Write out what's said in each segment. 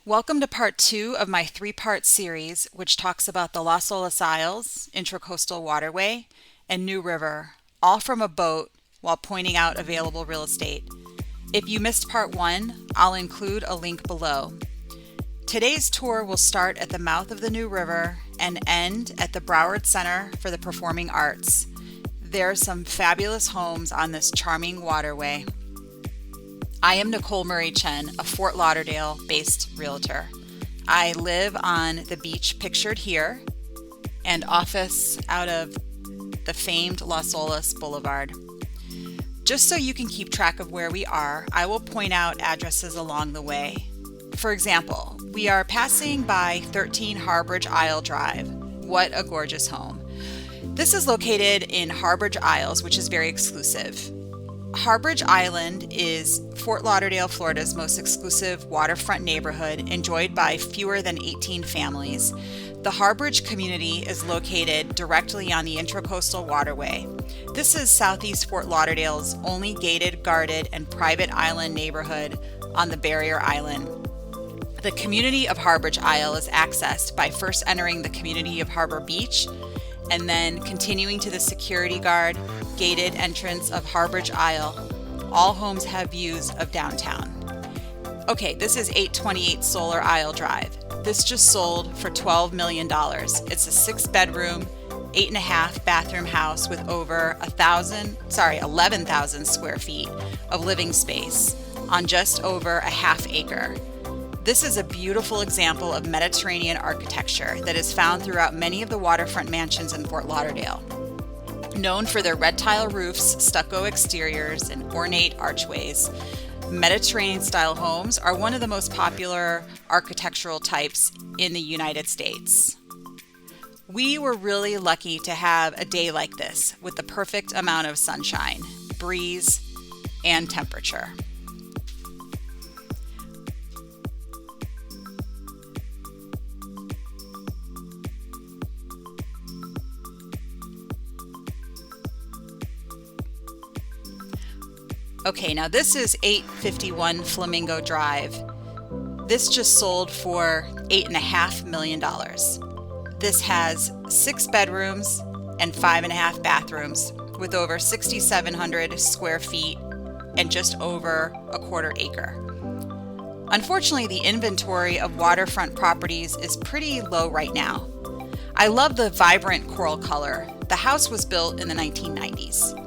Welcome to part 2 of my 3-part series, which talks about the Las Olas Isles, Intracoastal Waterway, and New River, all from a boat while pointing out available real estate. If you missed part 1, I'll include a link below. Today's tour will start at the mouth of the New River and end at the Broward Center for the Performing Arts. There are some fabulous homes on this charming waterway. I am Nicole Murray Chen, a Fort Lauderdale-based realtor. I live on the beach pictured here and office out of the famed Las Olas Blvd. Just so you can keep track of where we are, I will point out addresses along the way. For example, we are passing by 13 Harborage Isle Drive. What a gorgeous home. This is located in Harborage Isles, which is very exclusive. Harborage Island is Fort Lauderdale, Florida's most exclusive waterfront neighborhood, enjoyed by fewer than 18 families. The Harborage community is located directly on the Intracoastal Waterway. This is Southeast Fort Lauderdale's only gated, guarded, and private island neighborhood on the barrier island. The community of Harborage Isle is accessed by first entering the community of Harbor Beach and then continuing to the security guard gated entrance of Harborage Isle. All homes have views of downtown. Okay, this is 828 Solar Isle Drive. This just sold for $12 million. It's a 6-bedroom, 8.5 bathroom house with over 11,000 square feet of living space on just over a half acre. This is a beautiful example of Mediterranean architecture that is found throughout many of the waterfront mansions in Fort Lauderdale. Known for their red tile roofs, stucco exteriors, and ornate archways, Mediterranean-style homes are one of the most popular architectural types in the United States. We were really lucky to have a day like this with the perfect amount of sunshine, breeze, and temperature. Okay, now this is 851 Flamingo Drive. This just sold for $8.5 million. This has 6 bedrooms and 5.5 bathrooms with over 6,700 square feet and just over a quarter acre. Unfortunately, the inventory of waterfront properties is pretty low right now. I love the vibrant coral color. The house was built in the 1990s.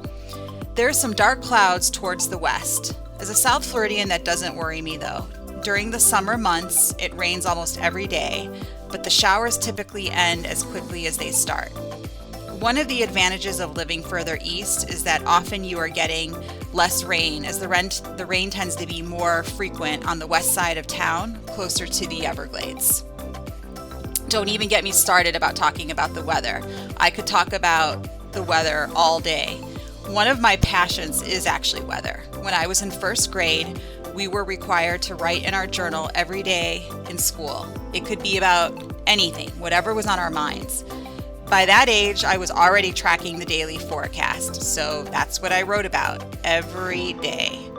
There are some dark clouds towards the west. As a South Floridian, that doesn't worry me though. During the summer months, it rains almost every day, but the showers typically end as quickly as they start. One of the advantages of living further east is that often you are getting less rain, as the rain tends to be more frequent on the west side of town, closer to the Everglades. Don't even get me started about talking about the weather. I could talk about the weather all day. One of my passions is actually weather. When I was in first grade, we were required to write in our journal every day in school. It could be about anything, whatever was on our minds. By that age, I was already tracking the daily forecast, so that's what I wrote about every day.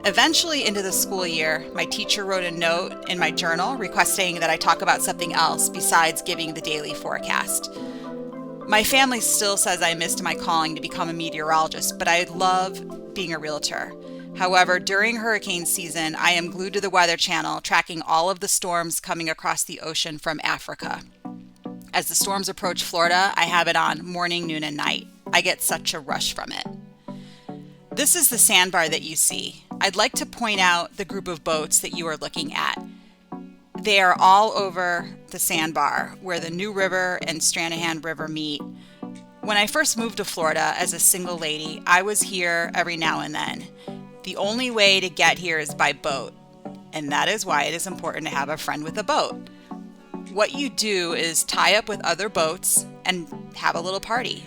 Eventually into the school year, my teacher wrote a note in my journal requesting that I talk about something else besides giving the daily forecast. My family still says I missed my calling to become a meteorologist, but I love being a realtor. However, during hurricane season, I am glued to the Weather Channel, tracking all of the storms coming across the ocean from Africa. As the storms approach Florida, I have it on morning, noon, and night. I get such a rush from it. This is the Sandbar that you see. I'd like to point out the group of boats that you are looking at. They are all over the Sandbar, where the New River and Stranahan River meet. When I first moved to Florida as a single lady, I was here every now and then. The only way to get here is by boat, and that is why it is important to have a friend with a boat. What you do is tie up with other boats and have a little party.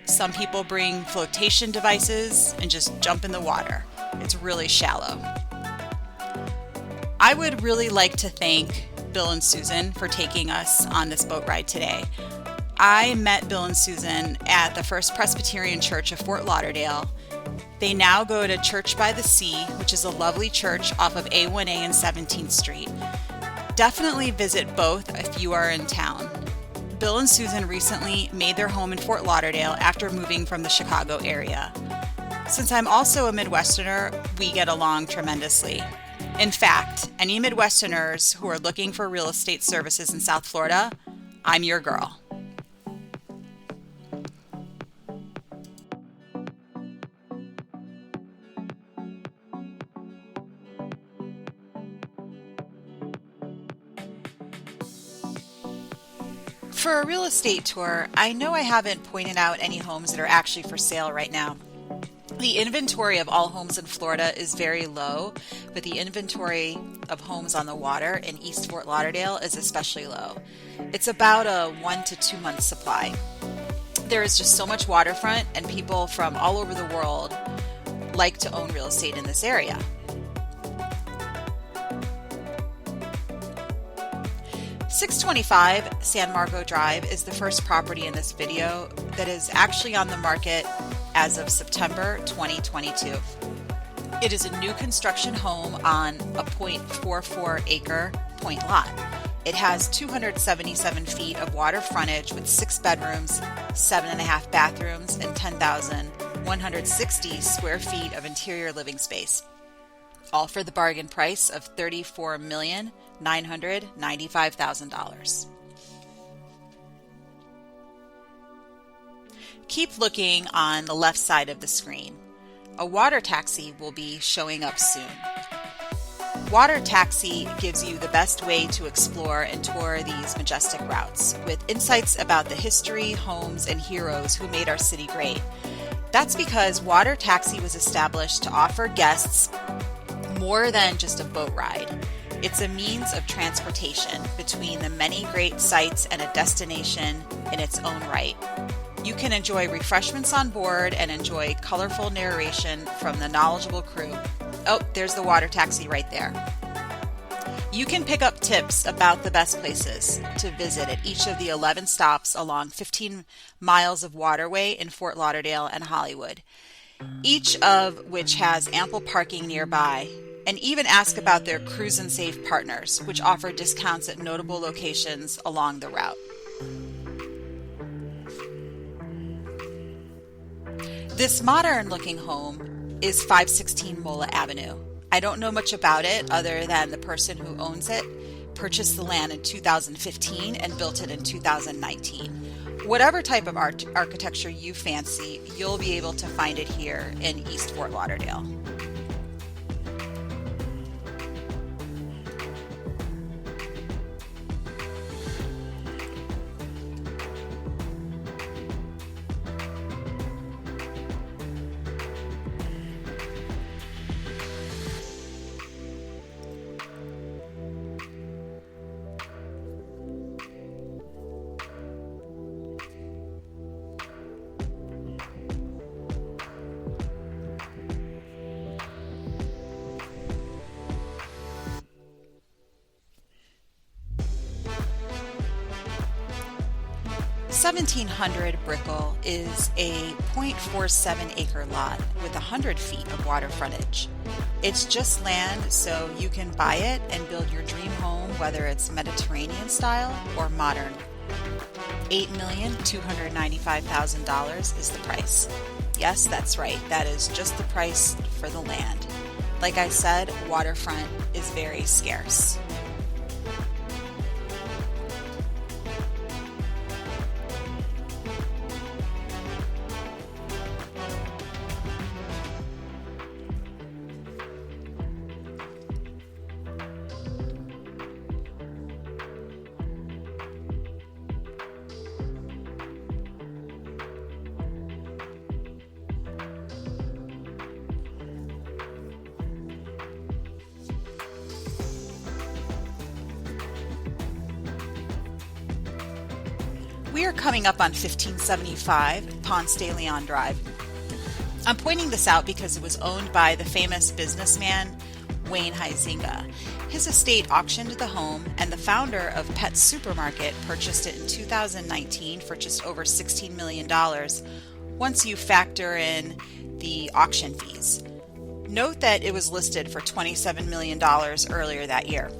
Some people bring flotation devices and just jump in the water. It's really shallow. I would really like to thank Bill and Susan for taking us on this boat ride today. I met Bill and Susan at the First Presbyterian Church of Fort Lauderdale. They now go to Church by the Sea, which is a lovely church off of A1A and 17th Street. Definitely visit both if you are in town. Bill and Susan recently made their home in Fort Lauderdale after moving from the Chicago area. Since I'm also a Midwesterner, we get along tremendously. In fact, any Midwesterners who are looking for real estate services in South Florida, I'm your girl. For a real estate tour, I know I haven't pointed out any homes that are actually for sale right now. The inventory of all homes in Florida is very low, but the inventory of homes on the water in East Fort Lauderdale is especially low. It's about a 1 to 2 month supply. There is just so much waterfront, and people from all over the world like to own real estate in this area. .625 San Marco Drive is the first property in this video that is actually on the market as of September 2022. It is a new construction home on a 0.44 acre point lot. It has 277 feet of water frontage with 6 bedrooms, 7.5 bathrooms, and 10,160 square feet of interior living space. All for the bargain price of $34,995,000. Keep looking on the left side of the screen. A water taxi will be showing up soon. Water taxi gives you the best way to explore and tour these majestic routes, with insights about the history, homes, and heroes who made our city great. That's because water taxi was established to offer guests more than just a boat ride. It's a means of transportation between the many great sites and a destination in its own right. You can enjoy refreshments on board and enjoy colorful narration from the knowledgeable crew. Oh, there's the water taxi right there. You can pick up tips about the best places to visit at each of the 11 stops along 15 miles of waterway in Fort Lauderdale and Hollywood, each of which has ample parking nearby, and even ask about their Cruise and Save partners, which offer discounts at notable locations along the route. This modern-looking home is 516 Mola Avenue. I don't know much about it other than the person who owns it purchased the land in 2015 and built it in 2019. Whatever type of architecture you fancy, you'll be able to find it here in East Fort Lauderdale. $1,700 Brickell is a 0.47 acre lot with 100 feet of water frontage. It's just land, so you can buy it and build your dream home, whether it's Mediterranean style or modern. $8,295,000 is the price. Yes, that's right. That is just the price for the land. Like I said, waterfront is very scarce. We are coming up on 1575 Ponce de Leon Drive. I'm pointing this out because it was owned by the famous businessman Wayne Huizenga. His estate auctioned the home, and the founder of Pet Supermarket purchased it in 2019 for just over $16 million once you factor in the auction fees. Note that it was listed for $27 million earlier that year.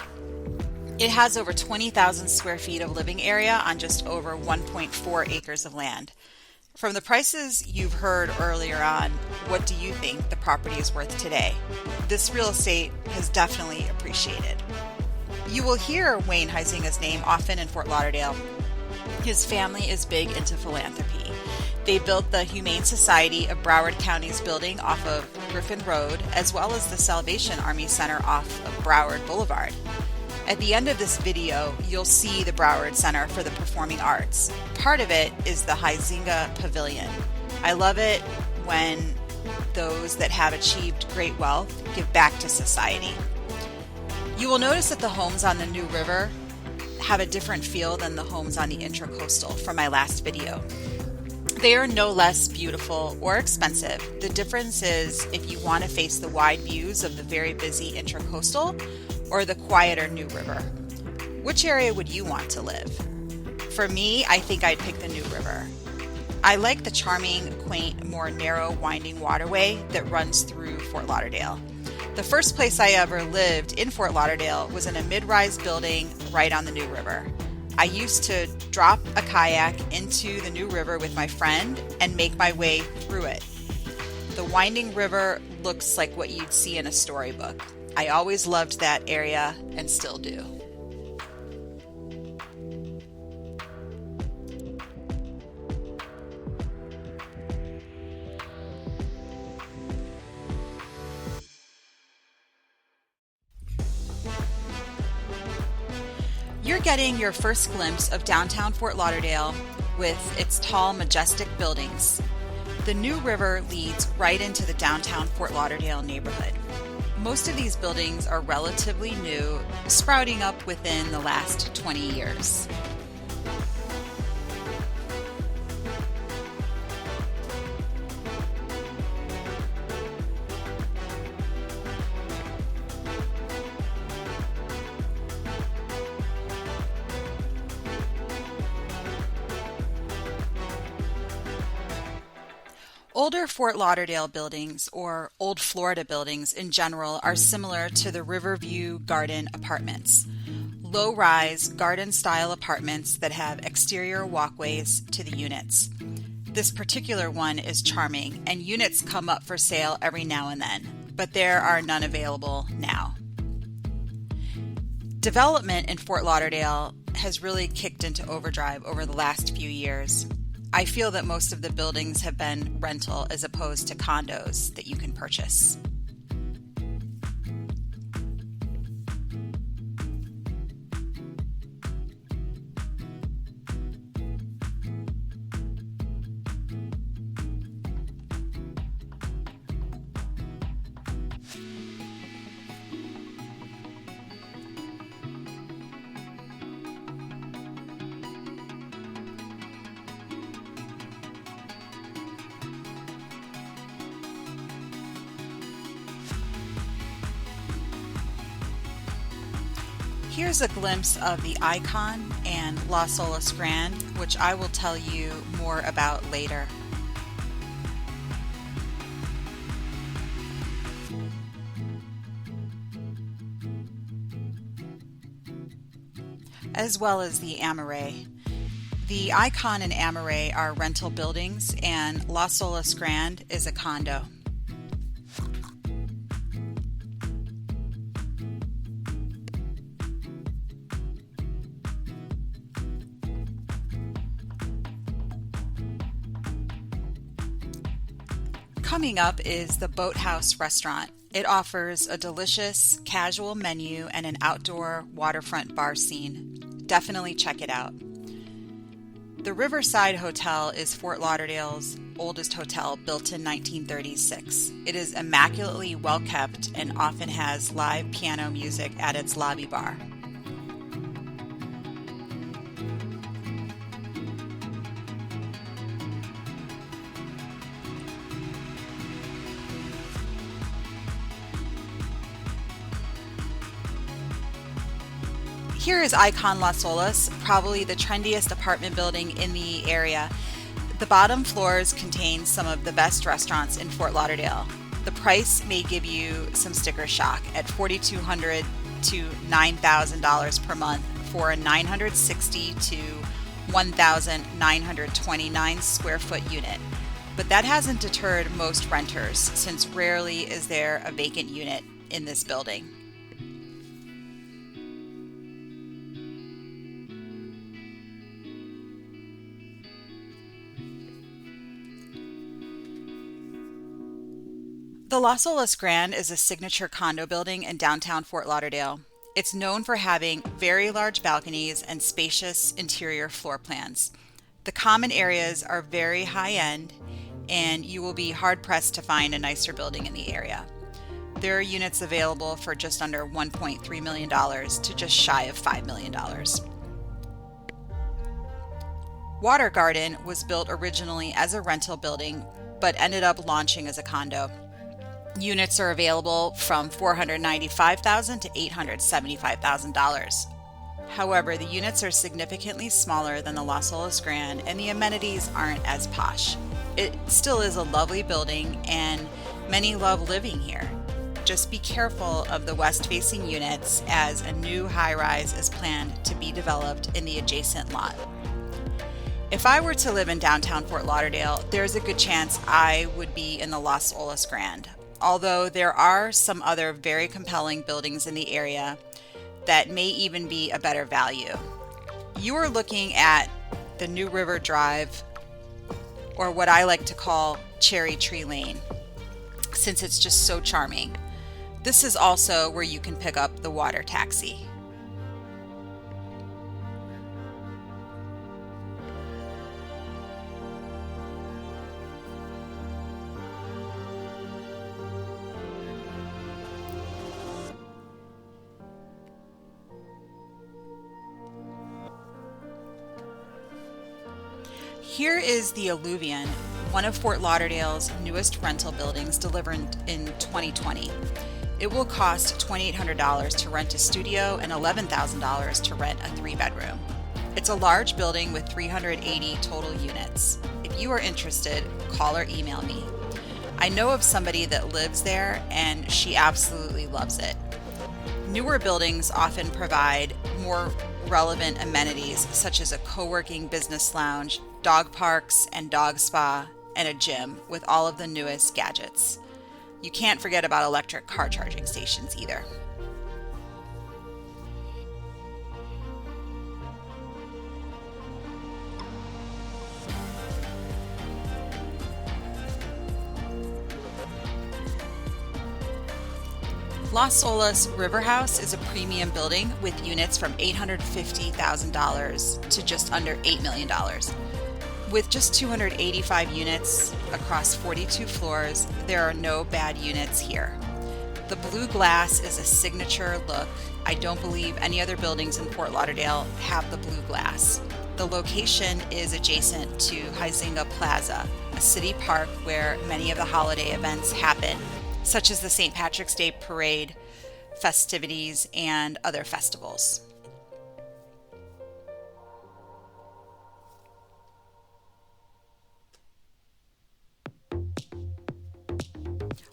It has over 20,000 square feet of living area on just over 1.4 acres of land. From the prices you've heard earlier on, what do you think the property is worth today? This real estate has definitely appreciated. You will hear Wayne Huizinga's name often in Fort Lauderdale. His family is big into philanthropy. They built the Humane Society of Broward County's building off of Griffin Road, as well as the Salvation Army Center off of Broward Boulevard. At the end of this video, you'll see the Broward Center for the Performing Arts. Part of it is the Huizinga Pavilion. I love it when those that have achieved great wealth give back to society. You will notice that the homes on the New River have a different feel than the homes on the Intracoastal from my last video. They are no less beautiful or expensive. The difference is if you want to face the wide views of the very busy Intracoastal or the quieter New River. Which area would you want to live? For me, I think I'd pick the New River. I like the charming, quaint, more narrow, winding waterway that runs through Fort Lauderdale. The first place I ever lived in Fort Lauderdale was in a mid-rise building right on the New River. I used to drop a kayak into the New River with my friend and make my way through it. The winding river looks like what you'd see in a storybook. I always loved that area and still do. You're getting your first glimpse of downtown Fort Lauderdale with its tall, majestic buildings. The New River leads right into the downtown Fort Lauderdale neighborhood. Most of these buildings are relatively new, sprouting up within the last 20 years. Older Fort Lauderdale buildings, or Old Florida buildings in general, are similar to the Riverview garden apartments. Low-rise, garden-style apartments that have exterior walkways to the units. This particular one is charming, and units come up for sale every now and then, but there are none available now. Development in Fort Lauderdale has really kicked into overdrive over the last few years. I feel that most of the buildings have been rental as opposed to condos that you can purchase. Here's a glimpse of the Icon and Las Olas Grand, which I will tell you more about later. As well as the Amaray. The Icon and Amaray are rental buildings, and Las Olas Grand is a condo. Coming up is the Boathouse Restaurant. It offers a delicious, casual menu and an outdoor waterfront bar scene. Definitely check it out. The Riverside Hotel is Fort Lauderdale's oldest hotel, built in 1936. It is immaculately well kept and often has live piano music at its lobby bar. Here is Icon Las Olas, probably the trendiest apartment building in the area. The bottom floors contain some of the best restaurants in Fort Lauderdale. The price may give you some sticker shock at $4,200 to $9,000 per month for a 960 to 1,929 square foot unit. But that hasn't deterred most renters, since rarely is there a vacant unit in this building. The Las Olas Grand is a signature condo building in downtown Fort Lauderdale. It's known for having very large balconies and spacious interior floor plans. The common areas are very high-end, and you will be hard-pressed to find a nicer building in the area. There are units available for just under $1.3 million to just shy of $5 million. Watergarden was built originally as a rental building, but ended up launching as a condo. Units are available from $495,000 to $875,000. However, the units are significantly smaller than the Las Olas Grand, and the amenities aren't as posh. It still is a lovely building, and many love living here. Just be careful of the west-facing units, as a new high-rise is planned to be developed in the adjacent lot. If I were to live in downtown Fort Lauderdale, there's a good chance I would be in the Las Olas Grand, although there are some other very compelling buildings in the area that may even be a better value. You are looking at the New River Drive, or what I like to call Cherry Tree Lane, since it's just so charming. This is also where you can pick up the water taxi. Here is the Alluvion, one of Fort Lauderdale's newest rental buildings, delivered in 2020. It will cost $2,800 to rent a studio and $11,000 to rent a 3-bedroom. It's a large building with 380 total units. If you are interested, call or email me. I know of somebody that lives there, and she absolutely loves it. Newer buildings often provide more relevant amenities, such as a co-working business lounge, dog parks and dog spa, and a gym with all of the newest gadgets. You can't forget about electric car charging stations either. Las Olas Riverhouse is a premium building with units from $850,000 to just under $8 million. With just 285 units across 42 floors, there are no bad units here. The blue glass is a signature look. I don't believe any other buildings in Fort Lauderdale have the blue glass. The location is adjacent to Huizenga Plaza, a city park where many of the holiday events happen, such as the St. Patrick's Day Parade, festivities, and other festivals.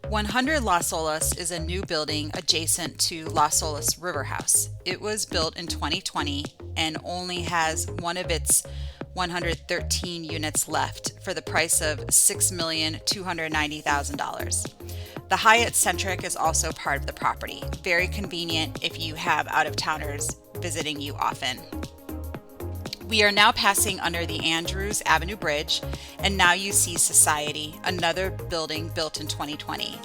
100 Las Olas is a new building adjacent to Las Olas Riverhouse. It was built in 2020 and only has one of its 113 units left for the price of $6,290,000. The Hyatt Centric is also part of the property. Very convenient if you have out-of-towners visiting you often. We are now passing under the Andrews Avenue Bridge, and now you see Society, another building built in 2020.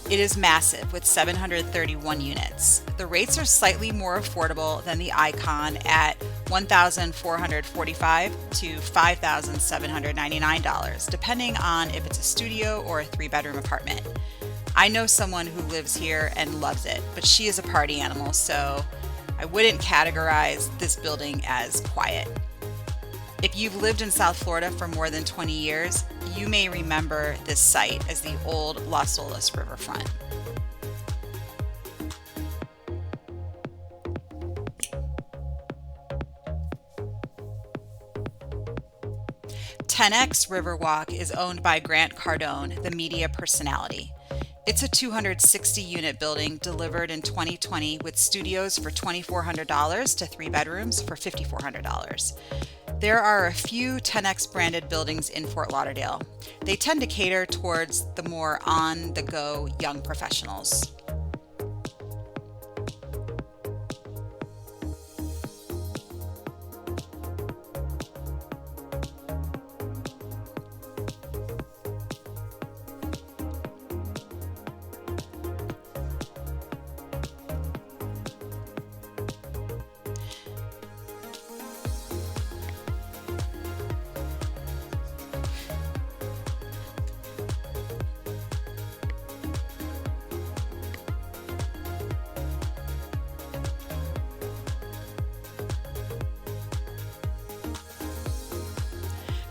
It is massive with 731 units. The rates are slightly more affordable than the Icon at $1,445 to $5,799, depending on if it's a studio or a 3-bedroom apartment. I know someone who lives here and loves it, but she is a party animal, so I wouldn't categorize this building as quiet. If you've lived in South Florida for more than 20 years, you may remember this site as the old Las Olas riverfront. Riverwalk is owned by Grant Cardone, the media personality. It's a 260-unit building delivered in 2020 with studios for $2,400 to 3 bedrooms for $5,400. There are a few 10X branded buildings in Fort Lauderdale. They tend to cater towards the more on-the-go young professionals.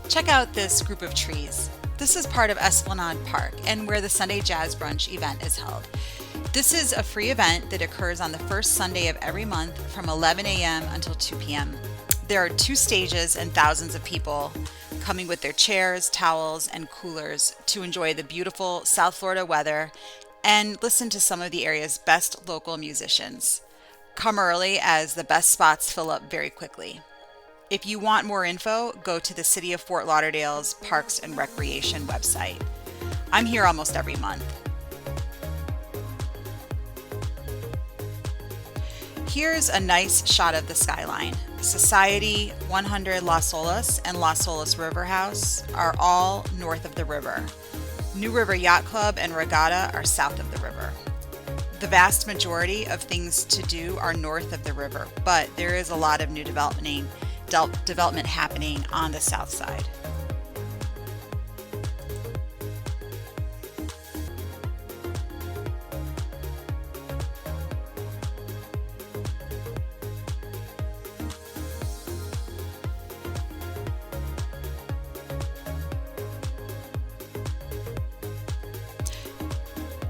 Check out this group of trees. This is part of Esplanade Park and where the Sunday Jazz Brunch event is held. This is a free event that occurs on the first Sunday of every month from 11 a.m. until 2 p.m. There are 2 stages and thousands of people coming with their chairs, towels, and coolers to enjoy the beautiful South Florida weather and listen to some of the area's best local musicians. Come early as the best spots fill up very quickly. If you want more info, go to the City of Fort Lauderdale's Parks and Recreation website. I'm here almost every month. Here's a nice shot of the skyline. Society, 100 Las Olas, and Las Olas Riverhouse are all north of the river. New River Yacht Club and Regatta are south of the river. The vast majority of things to do are north of the river, but there is a lot of new development happening on the south side.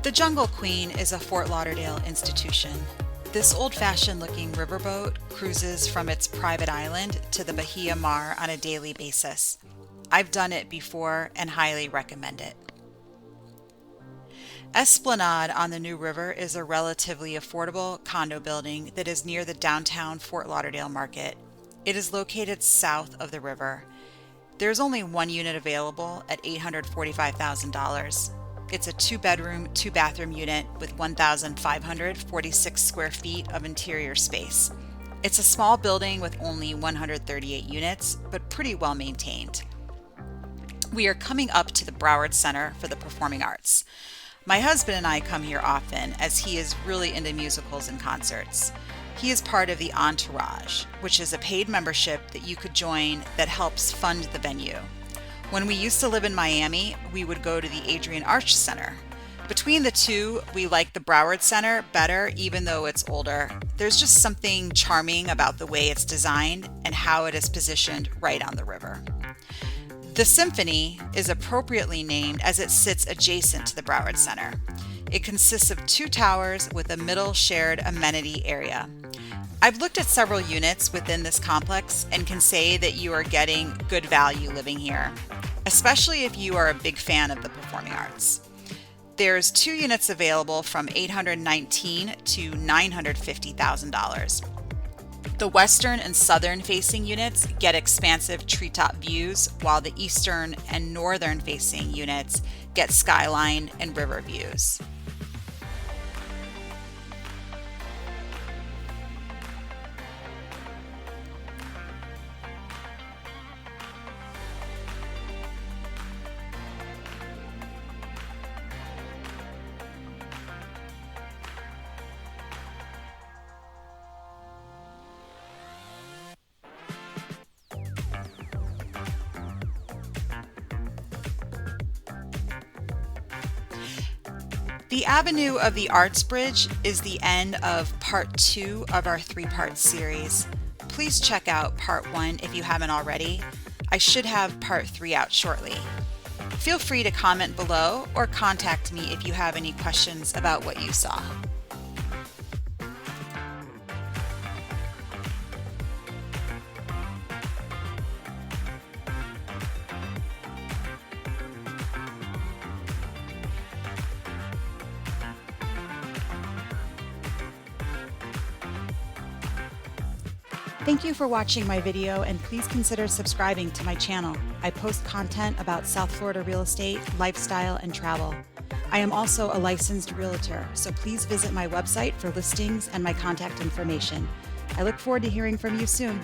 The Jungle Queen is a Fort Lauderdale institution. This old-fashioned looking riverboat cruises from its private island to the Bahia Mar on a daily basis. I've done it before and highly recommend it. Esplanade on the New River is a relatively affordable condo building that is near the downtown Fort Lauderdale market. It is located south of the river. There's only 1 unit available at $845,000. It's a 2-bedroom, 2-bathroom unit with 1,546 square feet of interior space. It's a small building with only 138 units, but pretty well maintained. We are coming up to the Broward Center for the Performing Arts. My husband and I come here often as he is really into musicals and concerts. He is part of the Entourage, which is a paid membership that you could join that helps fund the venue. When we used to live in Miami, we would go to the Adrian Arch Center. Between the two, we like the Broward Center better, even though it's older. There's just something charming about the way it's designed and how it is positioned right on the river. The Symphony is appropriately named as it sits adjacent to the Broward Center. It consists of 2 towers with a middle shared amenity area. I've looked at several units within this complex and can say that you are getting good value living here, especially if you are a big fan of the performing arts. There's 2 units available from $819,000 to $950,000. The western and southern facing units get expansive treetop views, while the eastern and northern facing units get skyline and river views. The Avenue of the Arts Bridge is the end of part 2 of our 3-part series. Please check out part 1 if you haven't already. I should have part 3 out shortly. Feel free to comment below or contact me if you have any questions about what you saw. Thank you for watching my video, and please consider subscribing to my channel. I post content about South Florida real estate, lifestyle, and travel. I am also a licensed realtor, so please visit my website for listings and my contact information. I look forward to hearing from you soon.